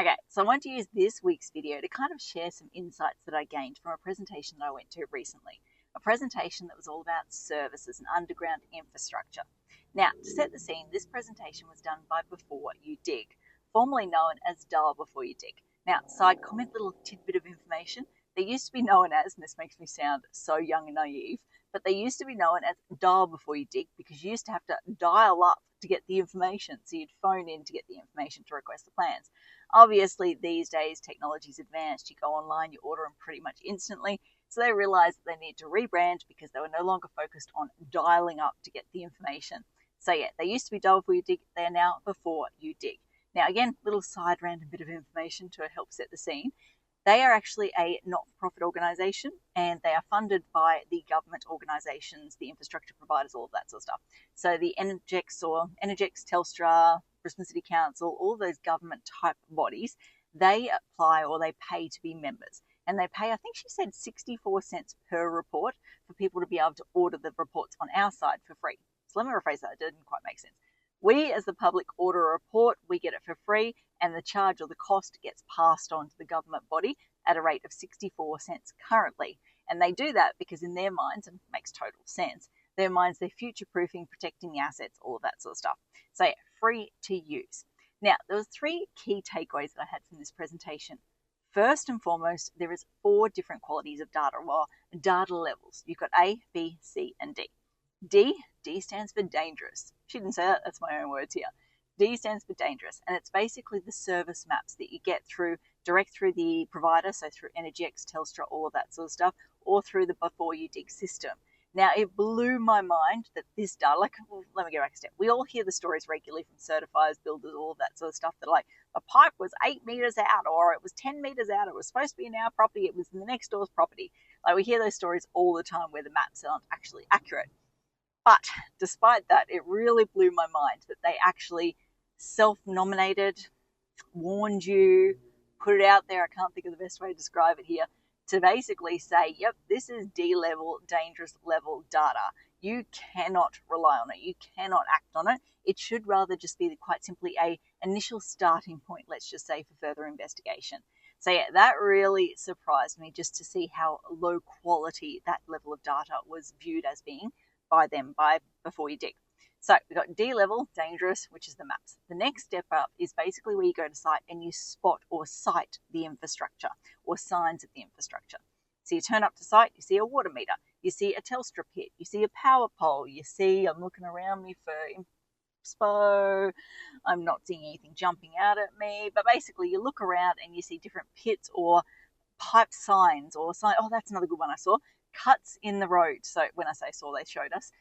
Okay, so I want to use this week's video to kind of share some insights that I gained from a presentation that I went to recently. A presentation that was all about services and underground infrastructure. Now, to set the scene, this presentation was done by Before You Dig, formerly known as Dial Before You Dig. Now, side comment, little tidbit of information. They used to be known as, and this makes me sound so young and naive, but they used to be known as Dial Before You Dig because you used to have to dial up to get the information. So you'd phone in to get the information to request the plans. Obviously, these days, technology's advanced. You go online, you order them pretty much instantly. So they realized that they need to rebrand because they were no longer focused on dialing up to get the information. So yeah, they used to be Dial Before You Dig. They are now Before You Dig. Now again, little side random bit of information to help set the scene. They are actually a not-for-profit organisation and they are funded by the government organisations, the infrastructure providers, all of that sort of stuff. So the Energex, Telstra, Brisbane City Council, all those government type bodies, they apply or they pay to be members. And they pay, I think she said 64 cents per report for people to be able to order the reports on our side for free. So let me rephrase that, it didn't quite make sense. We, as the public, order a report, we get it for free, and the charge or the cost gets passed on to the government body at a rate of 64 cents currently. And they do that because in their minds, and it makes total sense, their minds, they're future-proofing, protecting the assets, all of that sort of stuff. So yeah, free to use. Now, there was 3 key takeaways that I had from this presentation. First and foremost, there is 4 different qualities of data, or data levels. You've got A, B, C, and D. D stands for dangerous. She didn't say that, that's my own words here. D stands for dangerous, and it's basically the service maps that you get direct through the provider, so through Energex, Telstra, all of that sort of stuff, or through the Before You Dig system. Now, it blew my mind that this data, let me go back a step. We all hear the stories regularly from certifiers, builders, all of that sort of stuff, that like, the pipe was 8 meters out, or it was 10 meters out, it was supposed to be in our property, it was in the next door's property. Like, we hear those stories all the time where the maps aren't actually accurate. But despite that, it really blew my mind that they actually self-nominated, warned you, put it out there. I can't think of the best way to describe it here, to basically say, yep, this is D-level, dangerous level data. You cannot rely on it. You cannot act on it. It should rather just be quite simply a initial starting point, let's just say, for further investigation. So yeah, that really surprised me just to see how low quality that level of data was viewed as being by them, by Before You Dig. So we've got D level, dangerous, which is the maps. The next step up is basically where you go to site and you spot or cite the infrastructure or signs of the infrastructure. So you turn up to site, you see a water meter, you see a Telstra pit, you see a power pole, you see, I'm looking around me for inspo, I'm not seeing anything jumping out at me, but basically you look around and you see different pits or pipe signs or sign. Oh, that's another good one I saw. Cuts in the road. So when I say saw, they showed us.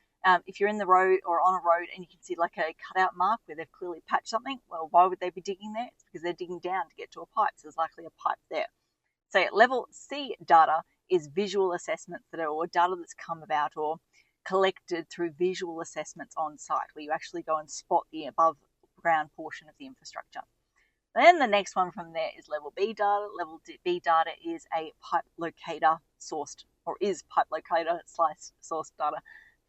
If you're in the road or on a road and you can see like a cutout mark where they've clearly patched something, well, why would they be digging there? It's because they're digging down to get to a pipe. So there's likely a pipe there. So level C data is visual assessments or data that's come about or collected through visual assessments on site, where you actually go and spot the above ground portion of the infrastructure. Then the next one from there is level B data. Level B data is a pipe locator sourced, or is pipe locator sourced data.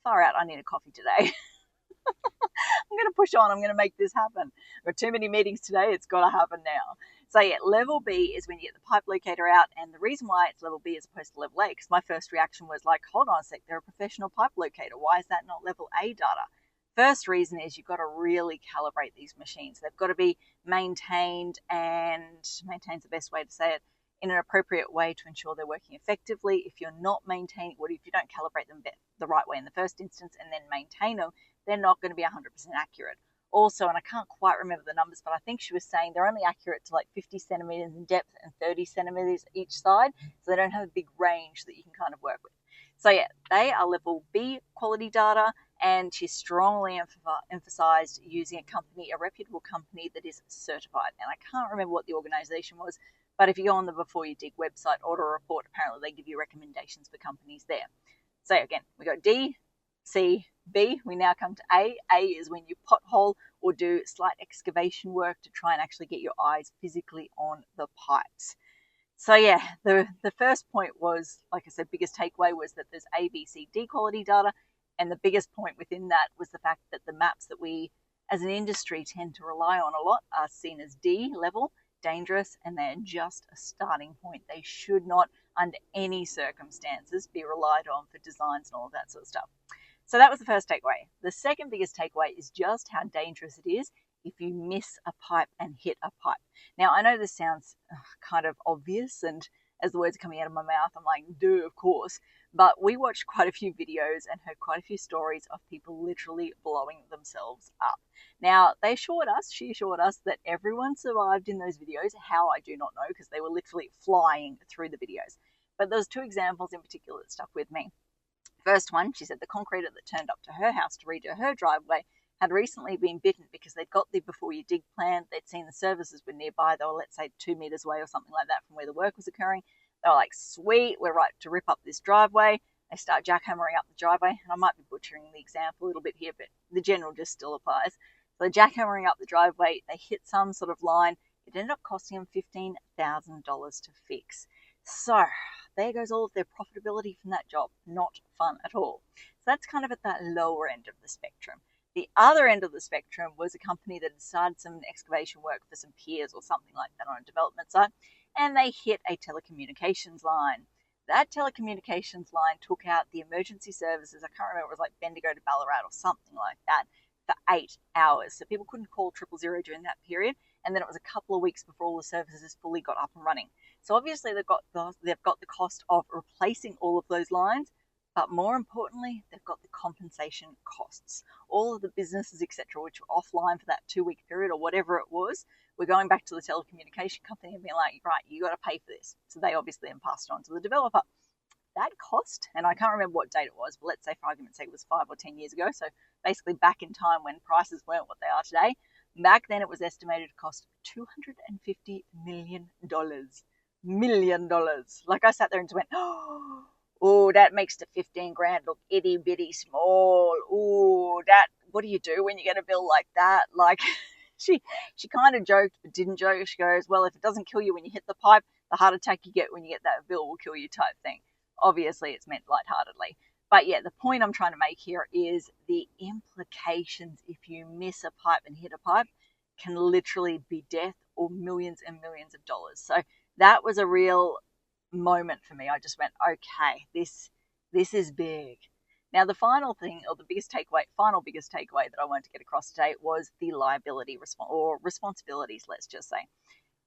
Far out, I need a coffee today. I'm going to push on. I'm going to make this happen. I've got too many meetings today. It's got to happen now. So yeah, level B is when you get the pipe locator out. And the reason why it's level B as opposed to level A, because my first reaction was like, hold on a sec, they're a professional pipe locator. Why is that not level A data? First reason is you've got to really calibrate these machines. They've got to be maintained, and maintain's the best way to say it, in an appropriate way to ensure they're working effectively. If you're not maintaining, if you don't calibrate them the right way in the first instance and then maintain them, they're not going to be 100% accurate. Also, and I can't quite remember the numbers, but I think she was saying they're only accurate to like 50 centimeters in depth and 30 centimeters each side, so they don't have a big range that you can kind of work with. So yeah, they are level B quality data, and she strongly emphasized using a reputable company that is certified. And I can't remember what the organization was, but if you go on the Before You Dig website, order a report, apparently they give you recommendations for companies there. So again, we got D, C, B. We now come to A. A is when you pothole or do slight excavation work to try and actually get your eyes physically on the pipes. So yeah, the first point was, like I said, biggest takeaway was that there's ABCD quality data. And the biggest point within that was the fact that the maps that we as an industry tend to rely on a lot are seen as D level. dangerous and they're just a starting point. They should not, under any circumstances, be relied on for designs and all of that sort of stuff. So that was the first takeaway. The second biggest takeaway is just how dangerous it is if you miss a pipe and hit a pipe. Now, I know this sounds kind of obvious, and as the words are coming out of my mouth, I'm like, duh, of course. But we watched quite a few videos and heard quite a few stories of people literally blowing themselves up. Now, she assured us that everyone survived in those videos. How, I do not know, because they were literally flying through the videos. But there's two examples in particular that stuck with me. First one, she said the concreter that turned up to her house to redo her driveway had recently been bitten because they'd got the before you dig plan. They'd seen the services were nearby. They were, let's say, 2 meters away or something like that from where the work was occurring. They were like, sweet, we're right to rip up this driveway. They start jackhammering up the driveway. And I might be butchering the example a little bit here, but the general just still applies. So they're jackhammering up the driveway. They hit some sort of line. It ended up costing them $15,000 to fix. So there goes all of their profitability from that job. Not fun at all. So that's kind of at that lower end of the spectrum. The other end of the spectrum was a company that had started some excavation work for some piers or something like that on a development site, and they hit a telecommunications line. That telecommunications line took out the emergency services. I can't remember, it was like Bendigo to Ballarat or something like that, for 8 hours. So people couldn't call 000 during that period, and then it was a couple of weeks before all the services fully got up and running. So obviously they've got the cost of replacing all of those lines, but more importantly, they've got the compensation costs. All of the businesses, etc., which were offline for that 2-week period or whatever it was, we're going back to the telecommunication company and being like, right, you got to pay for this. So they obviously then passed it on to the developer. That cost, and I can't remember what date it was, but let's say for argument's sake it was 5 or 10 years ago. So basically back in time when prices weren't what they are today. Back then it was estimated to cost $250 million. Like I sat there and just went, oh, that makes the 15 grand look itty bitty small. Oh, what do you do when you get a bill like that? Like, she kind of joked but didn't joke. She goes, well, if it doesn't kill you when you hit the pipe, the heart attack you get when you get that bill will kill you type thing. Obviously, it's meant lightheartedly. But yeah, the point I'm trying to make here is the implications if you miss a pipe and hit a pipe can literally be death or millions and millions of dollars. So that was a real moment for me. I just went, okay, this is big. Now, the final thing, or the biggest takeaway that I wanted to get across today was the liability or responsibilities, let's just say.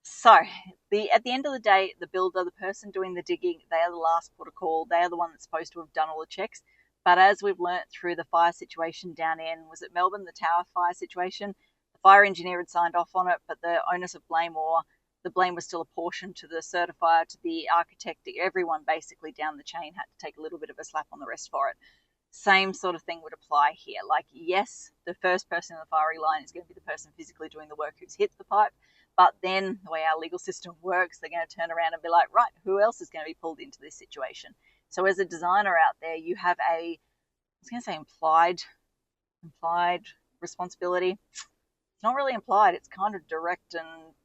So at the end of the day, the builder, the person doing the digging, they are the last port of call. They are the one that's supposed to have done all the checks. But as we've learnt through the fire situation down in, was it Melbourne, the tower fire situation? The fire engineer had signed off on it, but the onus of blame, or the blame, was still apportioned to the certifier, to the architect. Everyone basically down the chain had to take a little bit of a slap on the wrist for it. Same sort of thing would apply here. Like, yes, the first person in the firing line is going to be the person physically doing the work who's hit the pipe. But then the way our legal system works, they're going to turn around and be like, right, who else is going to be pulled into this situation? So as a designer out there, you have implied responsibility. It's not really implied. It's kind of direct and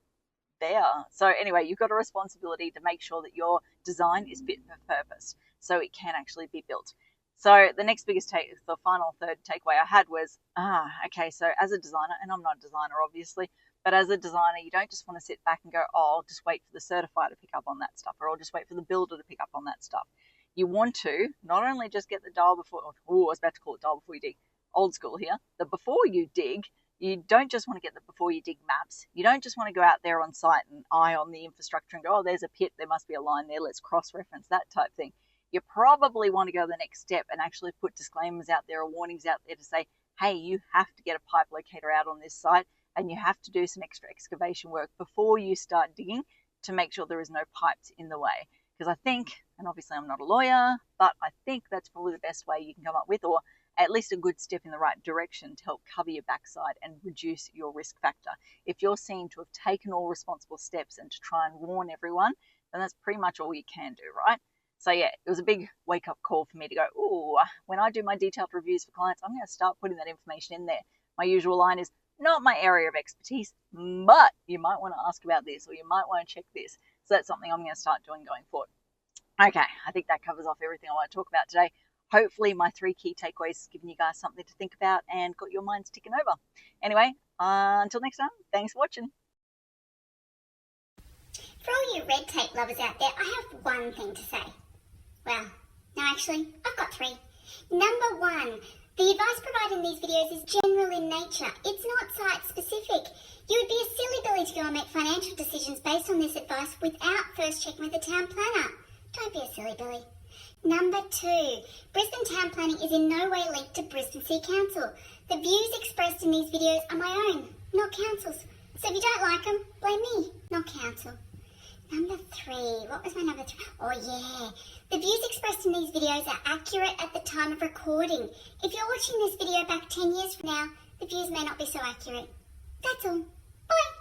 there. So anyway, you've got a responsibility to make sure that your design is fit for purpose so it can actually be built. So the next biggest the final third takeaway I had was, okay, so as a designer, and I'm not a designer obviously, but as a designer, you don't just want to sit back and go, oh, I'll just wait for the certifier to pick up on that stuff, or I'll just wait for the builder to pick up on that stuff. You want to not only just get the dial before, I was about to call it dial before you dig, old school here, the before you dig, you don't just want to get the before you dig maps. You don't just want to go out there on site and eye on the infrastructure and go, oh, there's a pit, there must be a line there, let's cross-reference that type thing. You probably want to go the next step and actually put disclaimers out there or warnings out there to say, hey, you have to get a pipe locator out on this site and you have to do some extra excavation work before you start digging to make sure there is no pipes in the way. Because I think, and obviously I'm not a lawyer, but I think that's probably the best way you can come up with, or at least a good step in the right direction to help cover your backside and reduce your risk factor. If you're seen to have taken all responsible steps and to try and warn everyone, then that's pretty much all you can do, right? So yeah, it was a big wake-up call for me to go, ooh, when I do my detailed reviews for clients, I'm going to start putting that information in there. My usual line is, not my area of expertise, but you might want to ask about this or you might want to check this. So that's something I'm going to start doing going forward. Okay, I think that covers off everything I want to talk about today. Hopefully my 3 key takeaways have given you guys something to think about and got your minds ticking over. Anyway, until next time, thanks for watching. For all you red tape lovers out there, I have one thing to say. Well, no, actually, I've got three. Number one, the advice provided in these videos is general in nature. It's not site-specific. You would be a silly Billy to go and make financial decisions based on this advice without first checking with the town planner. Don't be a silly Billy. Number two, Brisbane town planning is in no way linked to Brisbane City Council. The views expressed in these videos are my own, not council's. So if you don't like them, blame me, not council. Number three, what was my number three? Oh yeah, the views expressed in these videos are accurate at the time of recording. If you're watching this video back 10 years from now, the views may not be so accurate. That's all. Bye.